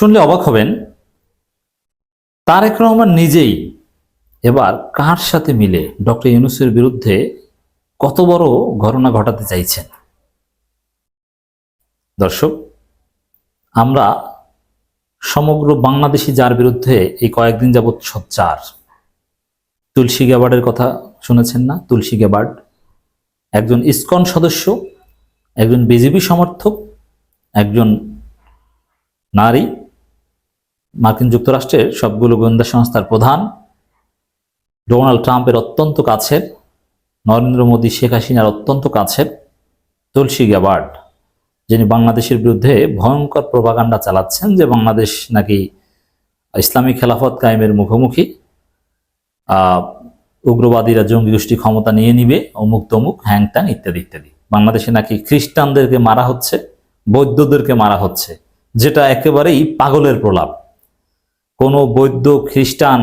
শুনলে অবাক হবেন, তারেক রহমান নিজেই এবার কার সাথে মিলে ডক্টর ইউনূসের বিরুদ্ধে কত বড় ঘটনা ঘটাতে চাইছেন। দর্শক, আমরা সমগ্র বাংলাদেশি যার বিরুদ্ধে এই কয়েকদিন যাবৎ সোচ্চার, তুলসী গ্যাবার্ডের কথা শুনেছেন না? তুলসী গ্যাবার্ড একজন ইসকন সদস্য, একজন বিজেপি সমর্থক, একজন নারী, মার্কিন যুক্তরাষ্ট্রের সবগুলো গোয়েন্দা সংস্থার প্রধান, ডোনাল্ড ট্রাম্পের অত্যন্ত কাছের, নরেন্দ্র মোদী শেখ হাসিনার অত্যন্ত কাছের তুলসী গ্যাবার্ড, যিনি বাংলাদেশের বিরুদ্ধে ভয়ঙ্কর প্রোপাগান্ডা চালাচ্ছেন যে বাংলাদেশ নাকি ইসলামী খেলাফত কায়েমের মুখোমুখি, উগ্রবাদীরা জঙ্গি গোষ্ঠী ক্ষমতা নিয়ে নিবে, অমুক তমুক হ্যাং ট্যাং ইত্যাদি ইত্যাদি। বাংলাদেশে নাকি খ্রিস্টানদেরকে মারা হচ্ছে, বৌদ্ধদেরকে মারা হচ্ছে, যেটা একেবারেই পাগলের প্রলাপ। কোনো বৌদ্ধ খ্রিস্টান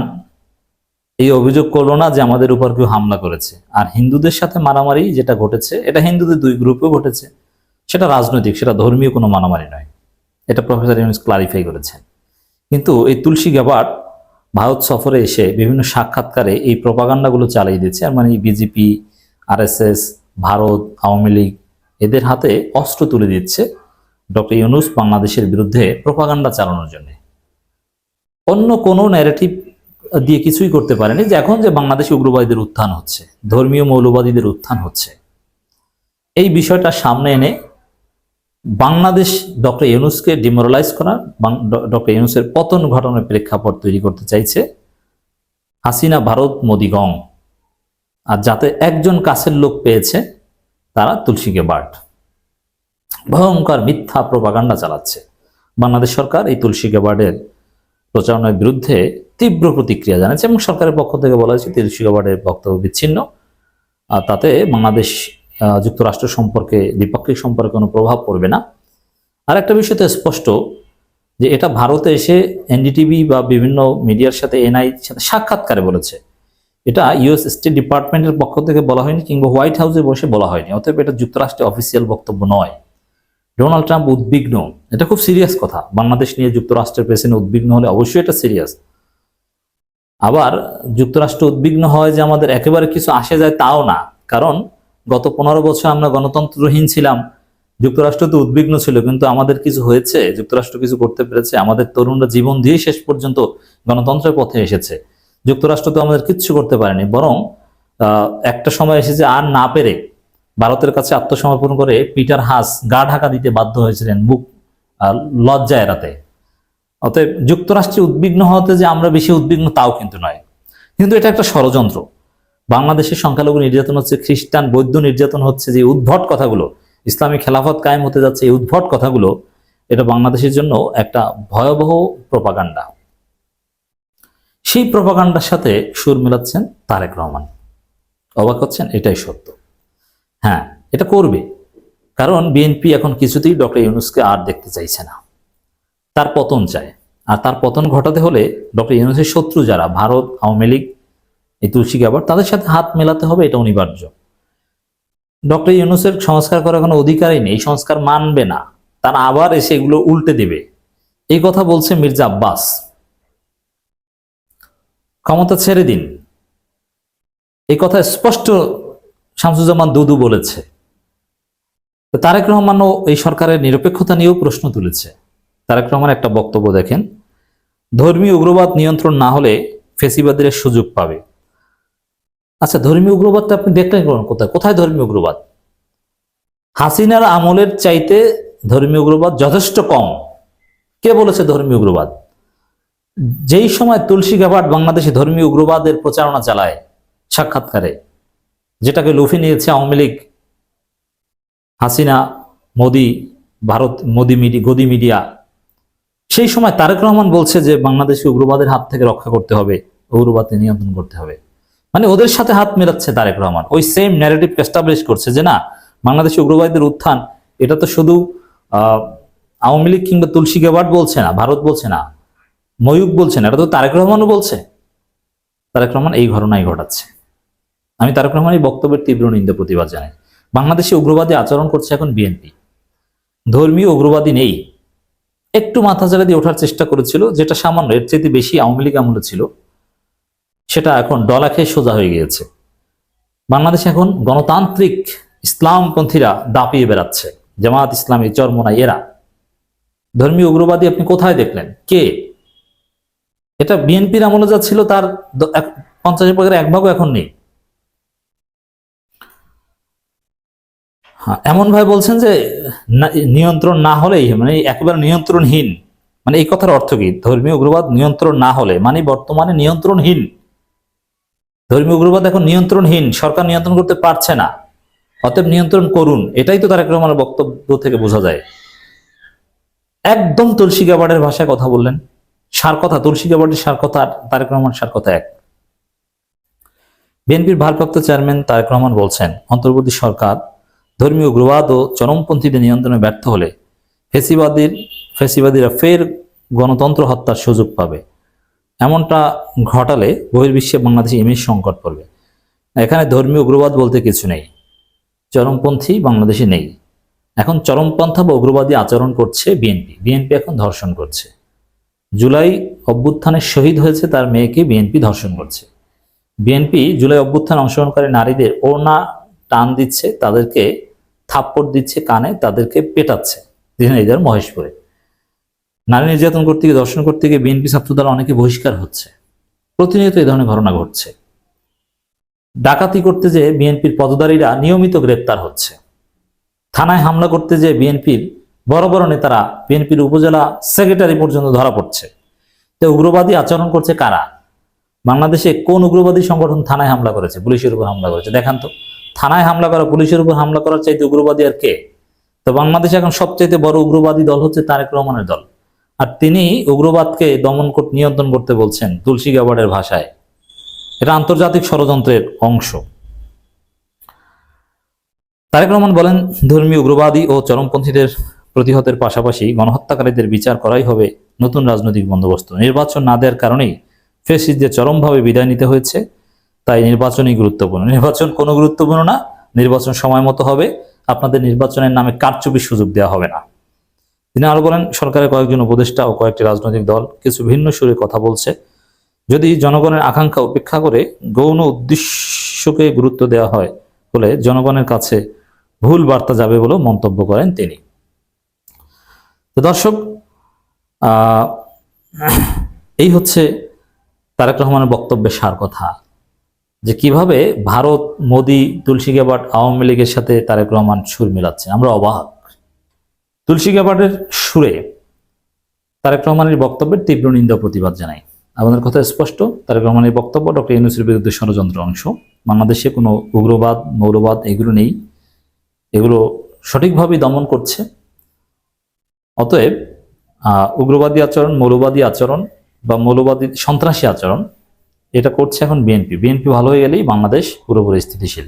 এই অভিযোগ করলো না যে আমাদের উপর কেউ হামলা করেছে। আর হিন্দুদের সাথে মারামারি যেটা ঘটেছে, এটা হিন্দুদের দুই গ্রুপেও ঘটেছে, সেটা রাজনৈতিক, সেটা ধর্মীয় কোনো মারামারি নয়। এটা প্রফেসর ইউনূস ক্লারিফাই করেছেন। কিন্তু এই তুলসী গ্যাবার্ড ভারত সফরে এসে বিভিন্ন সাক্ষাৎকারে এই প্রপাগান্ডাগুলো চালিয়ে দিচ্ছে। আর মানে বিজেপি, আরএসএস, ভারত, আওয়ামী লীগ এদের হাতে অস্ত্র তুলে দিচ্ছে ডক্টর ইউনূস বাংলাদেশের বিরুদ্ধে প্রপাগান্ডা চালানোর জন্য। অন্য কোনো ন্যারেটিভ দিয়ে কিছুই করতে পারেনি যে এখন যে বাংলাদেশে উগ্রবাদীদের উত্থান হচ্ছে, ধর্মীয় মৌলবাদীদের উত্থান হচ্ছে, এই বিষয়টা সামনে এনে বাংলাদেশ ডক্টর ইউনূসকে ডিমোরালাইজ করা, ডক্টর ইউনূসের পতন ঘটনার প্রেক্ষাপট তৈরি করতে চাইছে হাসিনা, ভারত, মোদিগং। আর যাতে একজন কাছের লোক পেয়েছে, তারা তুলসী গ্যাবার্ড ভয়ঙ্কর মিথ্যা প্রপাগান্ডা চালাচ্ছে। বাংলাদেশ সরকার এই তুলসী গ্যাবার্ডের প্রচারণার বিরুদ্ধে তীব্র প্রতিক্রিয়া জানাচ্ছে এবং সরকারের পক্ষ থেকে বলা হয়েছে তুলসী গ্যাবার্ডের বক্তব্য বিচ্ছিন্ন, আর তাতে বাংলাদেশ যুক্তরাষ্ট্র সম্পর্কে, দ্বিপাক্ষিক সম্পর্কে কোনো প্রভাব পড়বে না। আর একটা বিষয় তো স্পষ্ট যে এটা ভারতে এসে এনডিটিভি বা বিভিন্ন মিডিয়ার সাথে, এনআইর সাথে সাক্ষাৎকারে বলেছে। এটা ইউএস স্টেট ডিপার্টমেন্টের পক্ষ থেকে বলা হয়নি, কিংবা হোয়াইট হাউসে বসে বলা হয়নি। অতএব এটা যুক্তরাষ্ট্রের অফিসিয়াল বক্তব্য নয়। ডোনাল্ড ট্রাম্প উদ্বিগ্ন, এটা খুব সিরিয়াস কথা। বাংলাদেশ নিয়ে যুক্তরাষ্ট্রের প্রেসিডেন্ট উদ্বিগ্ন হলে অবশ্যই এটা সিরিয়াস। আবার যুক্তরাষ্ট্র উদ্বিগ্ন হয় যে আমাদের একেবারে কিছু আসে যায় তাও না, কারণ গত 15 বছর আমরা গণতন্ত্রহীন ছিলাম, যুক্তরাষ্ট্র তো উদ্বিগ্ন ছিল, কিন্তু আমাদের কিছু হয়েছে, যুক্তরাষ্ট্র কিছু করতে পেরেছে, আমাদের তরুণরা জীবন দিয়ে শেষ পর্যন্ত গণতন্ত্রের পথে এসেছে। যুক্তরাষ্ট্র তো আমাদের কিচ্ছু করতে পারেনি, বরং একটা সময় এসেছে আর না পেরে ভারতের কাছে আত্মসমর্পণ করে পিটার হাস গা ঢাকা দিতে বাধ্য হয়েছিলেন মুখ লজ্জা এড়াতে। অতএব যুক্তরাষ্ট্রে উদ্বিগ্ন হতে যে আমরা বেশি উদ্বিগ্ন তাও কিন্তু নয়, কিন্তু এটা একটা ষড়যন্ত্র। বাংলাদেশের সংখ্যালঘু নির্যাতন হচ্ছে, খ্রিস্টান বৌদ্ধ নির্যাতন হচ্ছে, যে উদ্ভট কথাগুলো, ইসলামী খেলাফত কায়েম হতে যাচ্ছে, এই উদ্ভট কথাগুলো, এটা বাংলাদেশের জন্য একটা ভয়াবহ প্রপাগান্ডা। সেই প্রপাগান্ডার সাথে সুর মেলাচ্ছেন তারেক রহমান। অবাক হচ্ছেন? এটাই সত্য। হ্যাঁ, এটা করবে, কারণ বিএনপি এখন কিছুতেই ডক্টর ইউনূসকে আর দেখতে চাইছে না, তার পতন চায়। আর তার পতন ঘটাতে হলে ডক্টর ইউনূসের শত্রু যারা, ভারত, আওয়ামী লীগ, এই তুলসী গ্যাবার্ড, তাদের সাথে হাত মেলাতে হবে, এটা অনিবার্য। ডক্টর ইউনূসের সংস্কার করার কোনো অধিকারই নেই, এই সংস্কার মানবে না, তারা আবার এসে এগুলো উল্টে দেবে, এই কথা বলছে মির্জা আব্বাস। ক্ষমতা ছেড়ে দিন, এই কথা স্পষ্ট শামসুজ্জামান দুদু বলেছে। তারেক রহমানও এই সরকারের নিরপেক্ষতা নিয়েও প্রশ্ন তুলেছে। তারেক রহমান একটা বক্তব্য দেখেন, ধর্মীয় উগ্রবাদ নিয়ন্ত্রণ না হলে ফেসিবাদীরা সুযোগ পাবে। আচ্ছা, ধর্মীয় উগ্রবাদটা আপনি দেখলেন কোথায়? কোথায় ধর্মীয় উগ্রবাদ? হাসিনার আমলের চাইতে ধর্মীয় উগ্রবাদ যথেষ্ট কম। কে বলেছে ধর্মীয় উগ্রবাদ? যেই সময় তুলসী গ্যাবার্ড বাংলাদেশে ধর্মীয় উগ্রবাদের প্রচারণা চালায় সাক্ষাৎকারে, যেটাকে লুফে নিয়েছে আওয়ামী লীগ, হাসিনা, মোদি, ভারত, গদি মিডিয়া, সেই সময় তারেক রহমান বলছে যে বাংলাদেশে উগ্রবাদের হাত থেকে রক্ষা করতে হবে, উগ্রবাদকে নিয়ন্ত্রণ করতে হবে। মানে ওদের সাথে হাত মেলাচ্ছে তারেক রহমান, ওই সেম ন্যারেটিভ এস্টাবলিশ করছে যে না, বাংলাদেশে উগ্রবাদীদের উত্থান এটা তো শুধু আওয়ামী লীগ কিংবা তুলসী গ্যাবার্ড বলছে না, ভারত বলছে না, ময়ূক বলছে না, এটা তো তারেক রহমানও বলছে। তারেক রহমান এই ঘটনাই ঘটাচ্ছে। আমি তারেক রহমান এই বক্তব্যের তীব্র নিন্দা প্রতিবাদ জানাই। বাংলাদেশে উগ্রবাদী আচরণ করছে এখন বিএনপি, ধর্মীয় উগ্রবাদী নেই। একটু মাথাচাড়া দিয়ে ওঠার চেষ্টা করেছিল, যেটা সামান্য, এর চেয়ে বেশি আওয়ামী লীগ আমলে ছিল, সেটা এখন ডলা খেয়ে সোজা হয়ে গিয়েছে। বাংলাদেশে এখন গণতান্ত্রিক ইসলামপন্থীরা দাপিয়ে বেড়াচ্ছে, জামাত ইসলামী, চরমোনাই, এরা। ধর্মীয় উগ্রবাদী আপনি কোথায় দেখলেন? কে? এটা বিএনপির আমলে যা ছিল তার 50% এক ভাগও এখন নেই। হ্যাঁ, এমন ভাবে বলছেন যে নিয়ন্ত্রণ না হলেই, মানে একেবারে নিয়ন্ত্রণহীন, মানে এই কথার অর্থ কি? ধর্মীয় উগ্রবাদ নিয়ন্ত্রণ না হলে মানে বর্তমানে নিয়ন্ত্রণহীন। ধর্মীয় উগ্রবাদ এখন নিয়ন্ত্রণহীন, সরকার নিয়ন্ত্রণ করতে পারছে না, অতএব নিয়ন্ত্রণ করুন। এটাই তো তারেক রহমানের বক্তব্য থেকে বোঝা যায়। একদম তুলসী গ্যাবার্ডের ভাষায় কথা বললেন, সার কথা। তুলসী গ্যাবার্ডের সার কথা আর তারেক রহমান সার কথা এক। বিএনপির ভারপ্রাপ্ত চেয়ারম্যান তারেক রহমান বলছেন, অন্তর্বর্তী সরকার ধর্মীয় উগ্রবাদ ও চরমপন্থীদের নিয়ন্ত্রণে ব্যর্থ হলে ফেসিবাদীরা ফের গণতন্ত্র হত্যার সুযোগ পাবে। এমনটা ঘটালে বহির্বিশ্বে বাংলাদেশে ইমেজ সংকট পড়বে। এখানে ধর্মীয় উগ্রবাদ বলতে কিছু নেই, চরমপন্থী বাংলাদেশে নেই। এখন চরমপন্থা বা উগ্রবাদী আচরণ করছে বিএনপি এখন ধর্ষণ করছে। জুলাই অভ্যুত্থানে শহীদ হয়েছে তার মেয়েকে বিএনপি ধর্ষণ করছে। বিএনপি জুলাই অভ্যুত্থানে অংশগ্রহণকারী নারীদের ওড়না টান দিচ্ছে, তাদেরকে থাপ্পড় দিচ্ছে কানে, তাদেরকে পেটাচ্ছে ঝিনাইদহের মহেশপুরে। নারী নির্যাতন করতে গিয়ে, ধর্ষণ করতে গিয়ে বিএনপি ছাত্রদল অনেকে বহিষ্কার হচ্ছে। প্রতিনিয়ত এই ধরনের ঘটনা ঘটছে। ডাকাতি করতে যেয়ে বিএনপির পদধারীরা নিয়মিত গ্রেপ্তার হচ্ছে। থানায় হামলা করতে যেয়ে বিএনপির বড় বড় নেতারা, বিএনপির উপজেলা সেক্রেটারি পর্যন্ত ধরা পড়ছে। তো উগ্রবাদী আচরণ করছে কারা? বাংলাদেশে কোন উগ্রবাদী সংগঠন থানায় হামলা করেছে, পুলিশের উপর হামলা করেছে? দেখান তো। থানায় হামলা করা, পুলিশের উপর হামলা করার চাইতে উগ্রবাদী আর কে? তো বাংলাদেশে এখন সবচাইতে বড় উগ্রবাদী দল হচ্ছে তারেক রহমানের দল, আর তিনি উগ্রবাদকে নিয়ন্ত্রণ করতে বলছেন তুলসী গ্যাবার্ডের ভাষায়। এটা আন্তর্জাতিক ষড়যন্ত্রের অংশ। তারেক রহমান বলেন, ধর্মীয় উগ্রবাদী ও চরমপন্থীদের প্রতিহতের পাশাপাশি গণহত্যাকারীদের বিচার করাই হবে নতুন রাজনৈতিক বন্দোবস্ত। নির্বাচন না দেওয়ার কারণেই ফ্যাসিস্টদের চরমভাবে বিদায় নিতে হয়েছে, তাই নির্বাচনই গুরুত্বপূর্ণ। নির্বাচন কোনো গুরুত্বপূর্ণ না, নির্বাচন সময় মতো হবে, আপনাদের নির্বাচনের নামে কারচুপির সুযোগ দেওয়া হবে না। তিনি আরো বলেন, সরকারের কয়েকজন উপদেষ্টা ও কয়েকটি রাজনৈতিক দল কিছু ভিন্ন সুরে কথা বলছে। যদি জনগণের আকাঙ্ক্ষা উপেক্ষা করে গৌণ উদ্দেশ্যকে গুরুত্ব দেওয়া হয় বলে জনগণের কাছে ভুল বার্তা যাবে বলেও মন্তব্য করেন তিনি। তো দর্শক, এই হচ্ছে তারেক রহমানের বক্তব্যের সার কথা, যে কিভাবে ভারত, মোদি, তুলসী গ্যাবার্ড, আওয়ামী লীগের সাথে তারেক রহমান সুর মিলাচ্ছে। আমরা অবাক। তুলসী গ্যাবার্ডের সুরে তারেক রহমানের বক্তব্যের তীব্র নিন্দা প্রতিবাদ জানাই। আমাদের কথা স্পষ্ট, তারেক রহমানের বক্তব্য ডক্টর ইউনূসের বিরুদ্ধে ষড়যন্ত্র অংশ। বাংলাদেশে কোনো উগ্রবাদ, মৌলবাদ এগুলো নেই, এগুলো সঠিকভাবেই দমন করছে। অতএব উগ্রবাদী আচরণ, মৌলবাদী আচরণ বা মৌলবাদী সন্ত্রাসী আচরণ এটা করছে এখন বিএনপি। বিএনপি ভালো হয়ে গেলেই বাংলাদেশ পুরোপুরি স্থিতিশীল।